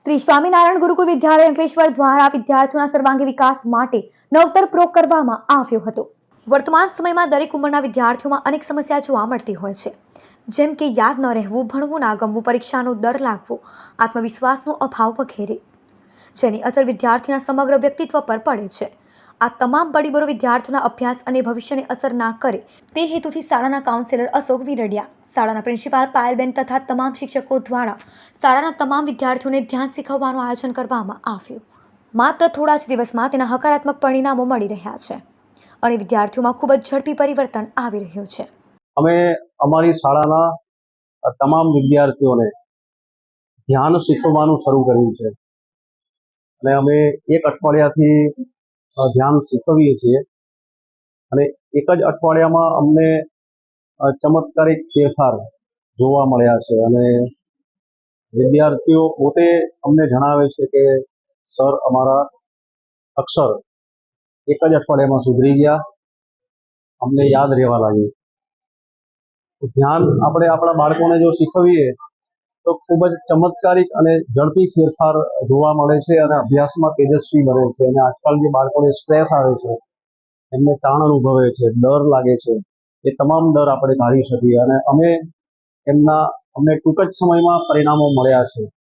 શ્રી સ્વામિનારાયણ ગુરુકુળ વિદ્યાલય અંકલેશ્વર દ્વારા વિદ્યાર્થીઓના સર્વાંગી વિકાસ માટે નવતર પ્રયોગ કરવામાં આવ્યો હતો। વર્તમાન સમયમાં દરેક ઉંમરના વિદ્યાર્થીઓમાં અનેક સમસ્યા જોવા મળતી હોય છે, જેમ કે યાદ ન રહેવું, ભણવું ના ગમવું, પરીક્ષાનો ડર લાગવો, આત્મવિશ્વાસનો અભાવ વગેરે, જેની અસર વિદ્યાર્થીના સમગ્ર વ્યક્તિત્વ પર પડે છે। આ તમામ પરિબળો વિદ્યાર્થીઓના અભ્યાસ અને ભવિષ્યને અસર ના કરે તે હેતુથી શાળાના કાઉન્સિલર અશોક વિરડિયા, શાળાના પ્રિન્સિપાલ પાયલબેન તથા તમામ શિક્ષકો દ્વારા શાળાના તમામ વિદ્યાર્થીઓને ધ્યાન શીખવવાનું આયોજન કરવામાં આવ્યું। માત્ર થોડા જ દિવસમાં તેના હકારાત્મક પરિણામો મળી રહ્યા છે અને વિદ્યાર્થીઓમાં ખૂબ જ ઝડપી પરિવર્તન આવી રહ્યું છે। અમે અમારી શાળાના તમામ વિદ્યાર્થીઓને ધ્યાન શીખવવાનું શરૂ કર્યું છે અને અમે એક અઠવાડિયાથી ધ્યાન શીખવીએ છીએ અને એક જ અઠવાડિયામાં અમને ચમત્કારિક ફેરફાર જોવા મળ્યા છે અને વિદ્યાર્થીઓ પોતે અમને જણાવે છે કે સર, અમારા અક્ષર એક જ અઠવાડિયામાં સુધરી ગયા, અમને યાદ રહેવા લાગ્યું। ધ્યાન આપણે આપણા બાળકોને જો શીખવીએ તો ખૂબ જ ચમત્કારિક અને ઝડપી ફેરફાર જોવા મળે છે અને અભ્યાસમાં તેજસ્વી બને છે। અને આજકાલ જે બાળકોને સ્ટ્રેસ આવે છે, એમને તાણ અનુભવે છે, ડર લાગે છે, એ તમામ ડર આપણે કાઢી શકીએ અને અમને ટૂંક જ સમયમાં પરિણામો મળ્યા છે।